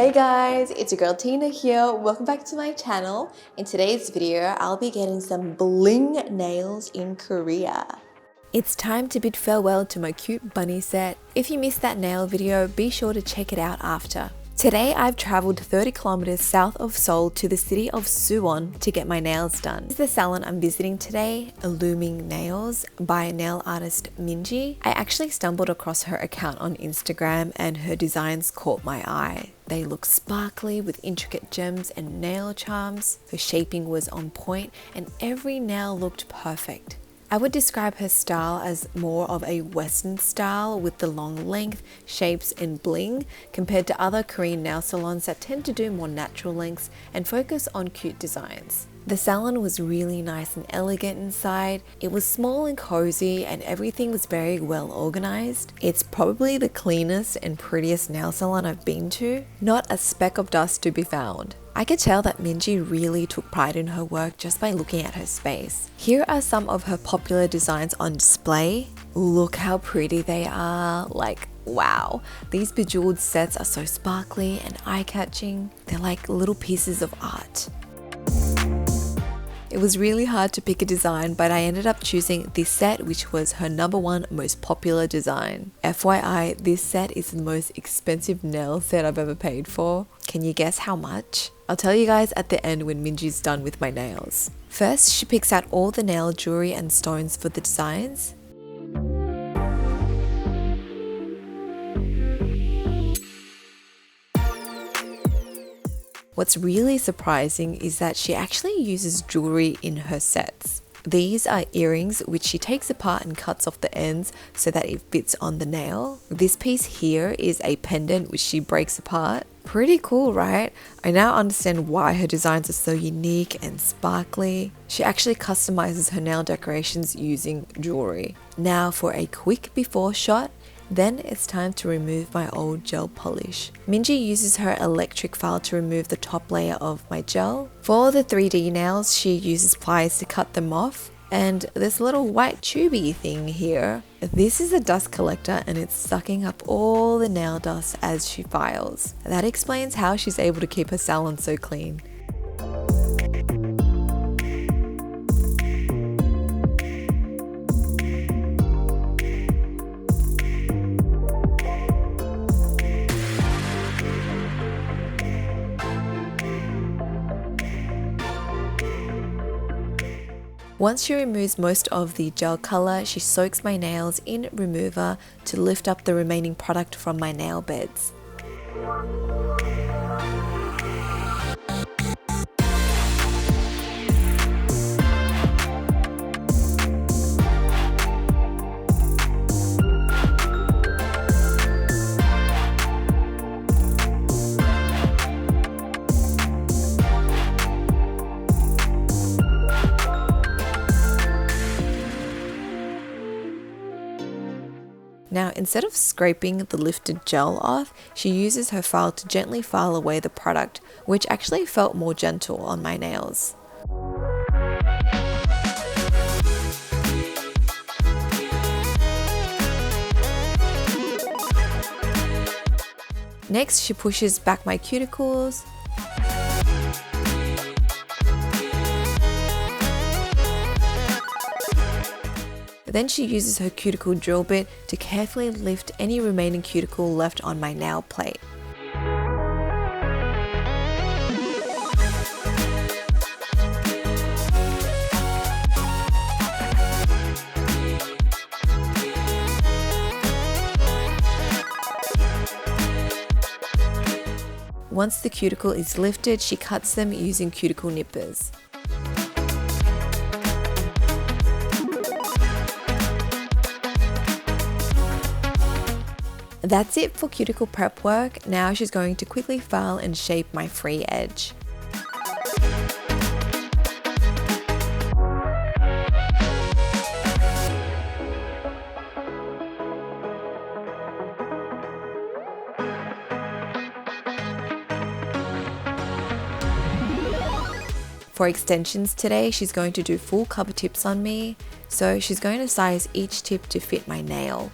Hey guys, it's your girl Tina here. Welcome back to my channel. In today's video, I'll be getting some bling nails in Korea. It's time to bid farewell to my cute bunny set. If you missed that nail video, be sure to check it out after. Today I've traveled 30 kilometers south of Seoul to the city of Suwon to get my nails done. This is the salon I'm visiting today, Illuming Nails by nail artist Minji. I actually stumbled across her account on Instagram and her designs caught my eye. They look sparkly with intricate gems and nail charms. Her shaping was on point and every nail looked perfect. I would describe her style as more of a Western style with the long length, shapes and bling compared to other Korean nail salons that tend to do more natural lengths and focus on cute designs. The salon was really nice and elegant inside. It was small and cozy and everything was very well organized. It's probably the cleanest and prettiest nail salon I've been to. Not a speck of dust to be found. I could tell that Minji really took pride in her work just by looking at her space. Here are some of her popular designs on display. Look how pretty they are. Like, wow. These bejeweled sets are so sparkly and eye-catching. They're like little pieces of art. It was really hard to pick a design, but I ended up choosing this set, which was her #1 most popular design. FYI, this set is the most expensive nail set I've ever paid for. Can you guess how much? I'll tell you guys at the end when Minji's done with my nails. First, she picks out all the nail jewelry and stones for the designs. What's really surprising is that she actually uses jewelry in her sets. These are earrings which she takes apart and cuts off the ends so that it fits on the nail. This piece here is a pendant which she breaks apart. Pretty cool, right? I now understand why her designs are so unique and sparkly. She actually customizes her nail decorations using jewelry. Now for a quick before shot. Then it's time to remove my old gel polish. Minji uses her electric file to remove the top layer of my gel. For the 3D nails, she uses pliers to cut them off. And this little white tubey thing here, this is a dust collector and it's sucking up all the nail dust as she files. That explains how she's able to keep her salon so clean. Once she removes most of the gel color, she soaks my nails in remover to lift up the remaining product from my nail beds. Now, instead of scraping the lifted gel off, she uses her file to gently file away the product, which actually felt more gentle on my nails. Next, she pushes back my cuticles. Then she uses her cuticle drill bit to carefully lift any remaining cuticle left on my nail plate. Once the cuticle is lifted, she cuts them using cuticle nippers. That's it for cuticle prep work. Now she's going to quickly file and shape my free edge. For extensions today, she's going to do full cover tips on me, so she's going to size each tip to fit my nail.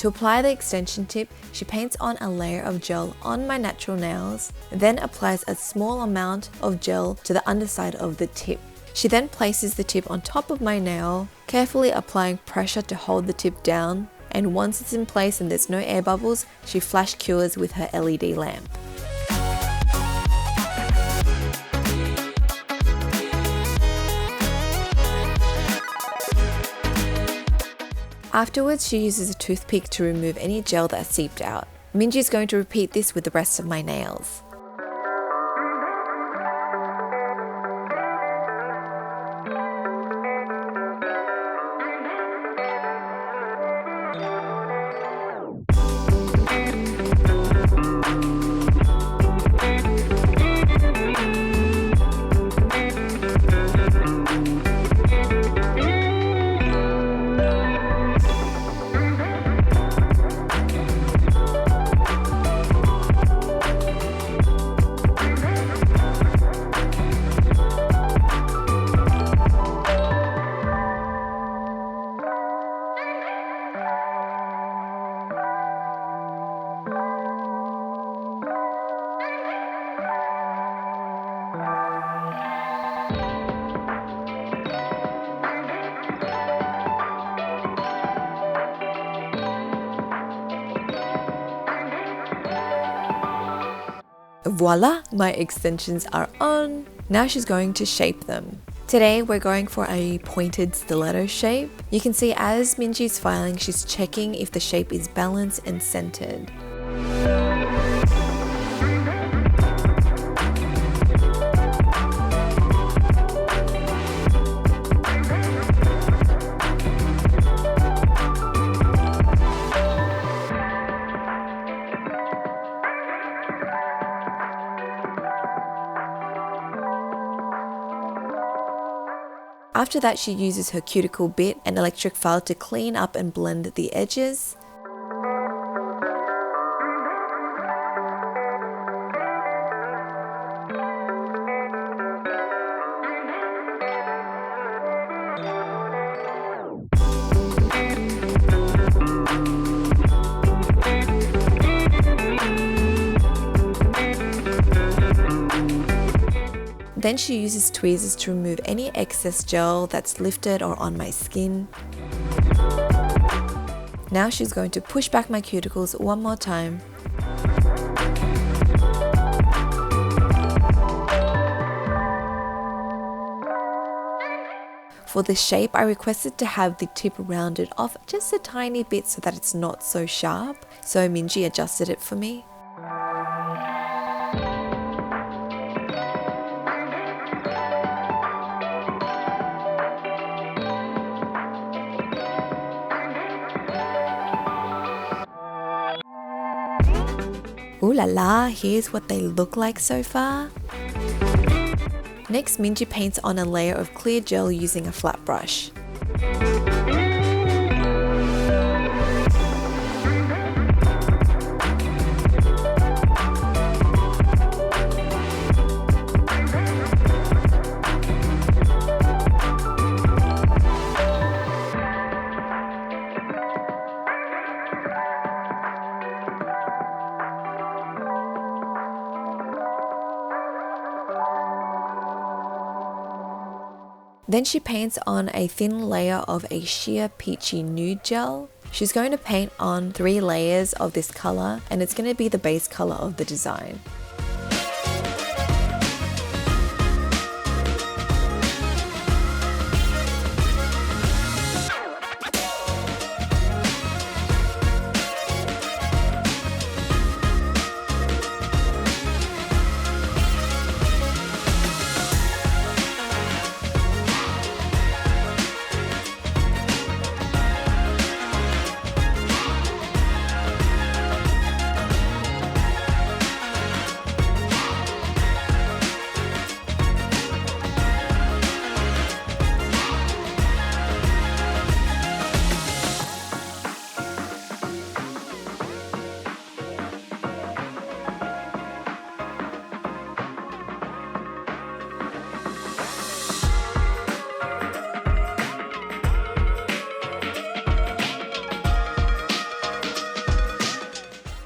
To apply the extension tip, she paints on a layer of gel on my natural nails, then applies a small amount of gel to the underside of the tip. She then places the tip on top of my nail, carefully applying pressure to hold the tip down, and once it's in place and there's no air bubbles, she flash cures with her LED lamp. Afterwards, she uses a toothpick to remove any gel that seeped out. Minji is going to repeat this with the rest of my nails. Voila, my extensions are on. Now she's going to shape them. Today we're going for a pointed stiletto shape. You can see as Minji's filing, she's checking if the shape is balanced and centered. After that, she uses her cuticle bit and electric file to clean up and blend the edges. Then she uses tweezers to remove any excess gel that's lifted or on my skin. Now she's going to push back my cuticles one more time. For the shape, I requested to have the tip rounded off just a tiny bit so that it's not so sharp, so Minji adjusted it for me. Ooh la la, here's what they look like so far. Next, Minji paints on a layer of clear gel using a flat brush. Then she paints on a thin layer of a sheer peachy nude gel. She's going to paint on 3 layers of this color, and it's going to be the base color of the design.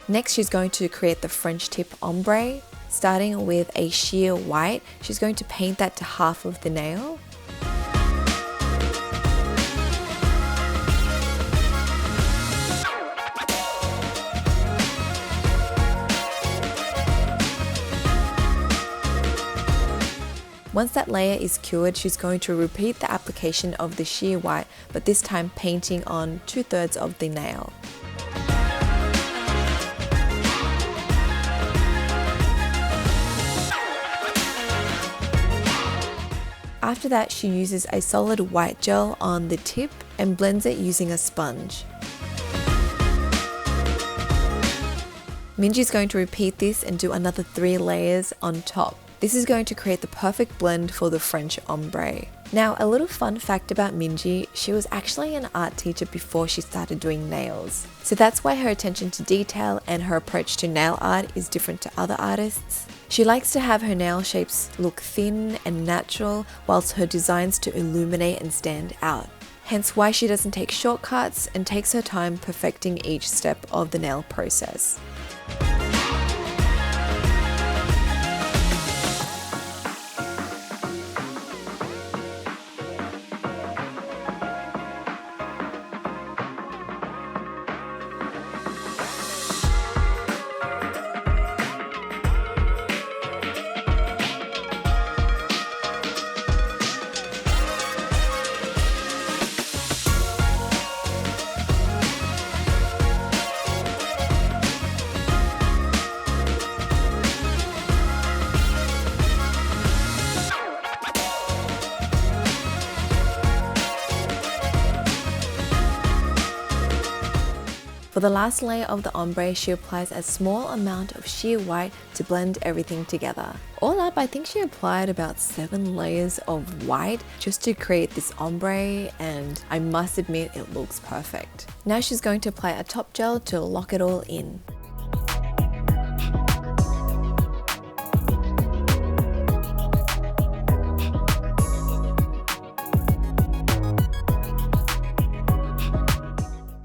Next, she's going to create the French tip ombre. Starting with a sheer white, she's going to paint that to half of the nail. Once that layer is cured, she's going to repeat the application of the sheer white, but this time painting on 2/3 of the nail. After that, she uses a solid white gel on the tip and blends it using a sponge. Minji's going to repeat this and do another 3 layers on top. This is going to create the perfect blend for the French ombre. Now, a little fun fact about Minji, she was actually an art teacher before she started doing nails. So that's why her attention to detail and her approach to nail art is different to other artists. She likes to have her nail shapes look thin and natural, whilst her designs to illuminate and stand out. Hence why she doesn't take shortcuts and takes her time perfecting each step of the nail process. For the last layer of the ombre, she applies a small amount of sheer white to blend everything together. All up, I think she applied about 7 layers of white just to create this ombre, and I must admit it looks perfect. Now she's going to apply a top gel to lock it all in.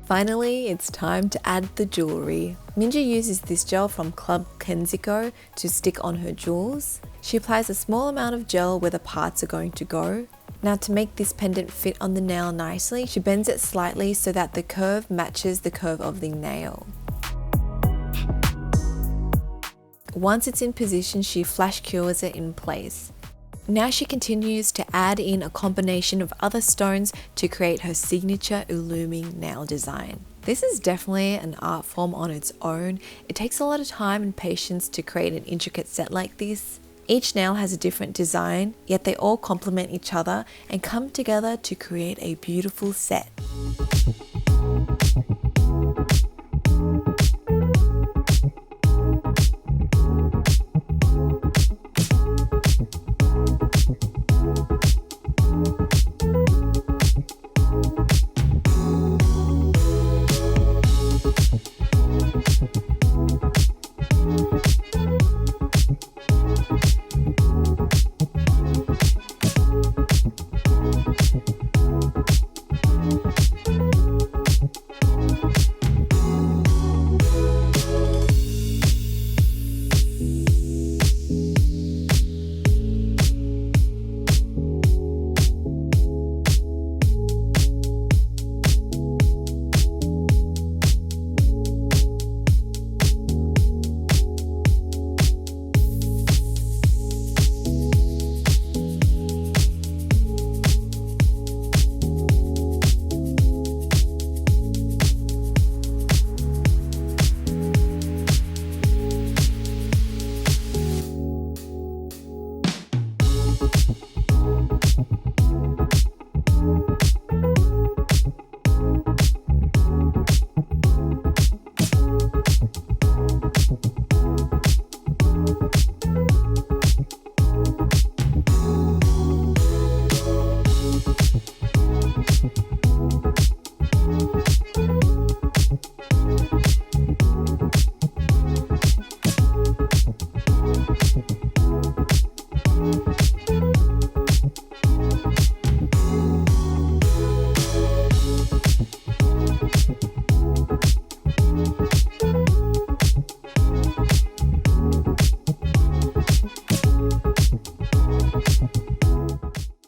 Finally, it's time to add the jewelry. Minji uses this gel from Club Kenzico to stick on her jewels. She applies a small amount of gel where the parts are going to go. Now, to make this pendant fit on the nail nicely, she bends it slightly so that the curve matches the curve of the nail. Once it's in position, she flash cures it in place. Now she continues to add in a combination of other stones to create her signature illuming nail design. This is definitely an art form on its own. It takes a lot of time and patience to create an intricate set like this. Each nail has a different design, yet they all complement each other and come together to create a beautiful set.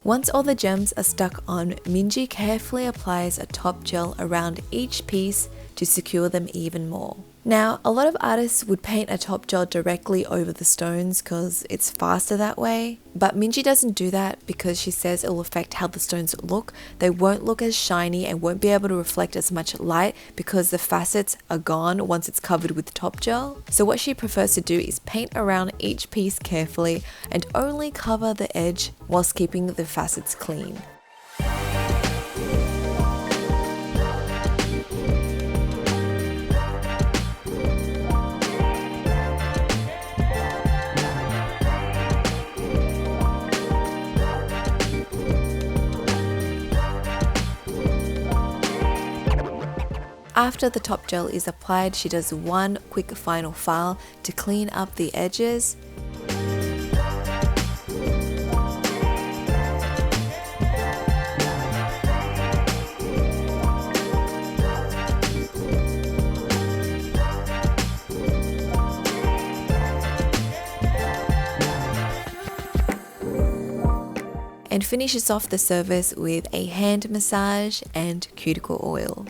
Once all the gems are stuck on, Minji carefully applies a top gel around each piece to secure them even more. Now, a lot of artists would paint a top gel directly over the stones because it's faster that way, but Minji doesn't do that because she says it will affect how the stones look. They won't look as shiny and won't be able to reflect as much light because the facets are gone once it's covered with top gel. So what she prefers to do is paint around each piece carefully and only cover the edge whilst keeping the facets clean. After the top gel is applied, she does one quick final file to clean up the edges. And finishes off the surface with a hand massage and cuticle oil.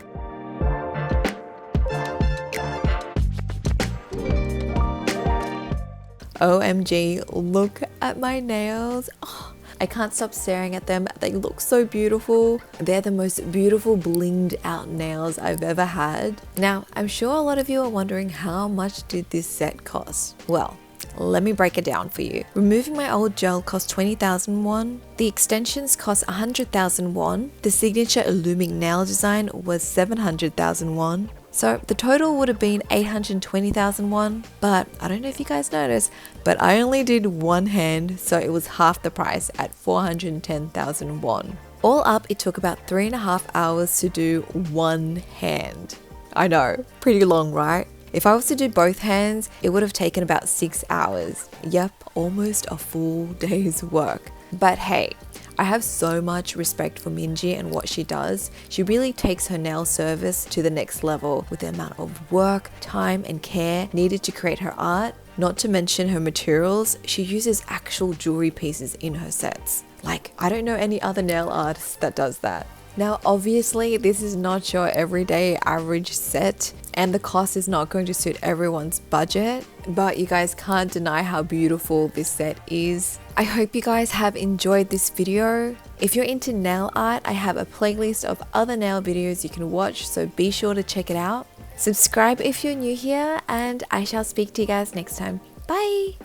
OMG, look at my nails. Oh, I can't stop staring at them. They look so beautiful. They're the most beautiful blinged out nails I've ever had. Now, I'm sure a lot of you are wondering how much did this set cost? Well, let me break it down for you. Removing my old gel cost 20,000 won. The extensions cost 100,000 won. The signature illuming nail design was 700,000 won. So the total would have been 820,000 won, but I don't know if you guys noticed, but I only did one hand, so it was half the price at 410,000 won. All up, it took about 3.5 hours to do one hand. I know, pretty long, right? If I was to do both hands, it would have taken about 6 hours. Yep, almost a full day's work. But hey, I have so much respect for Minji and what she does. She really takes her nail service to the next level with the amount of work, time and care needed to create her art. Not to mention her materials, she uses actual jewelry pieces in her sets. Like, I don't know any other nail artist that does that. Now, obviously, this is not your everyday average set and the cost is not going to suit everyone's budget, but you guys can't deny how beautiful this set is. I hope you guys have enjoyed this video. If you're into nail art, I have a playlist of other nail videos you can watch, so be sure to check it out. Subscribe if you're new here, and I shall speak to you guys next time. Bye!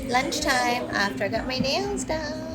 Lunchtime after I got my nails done.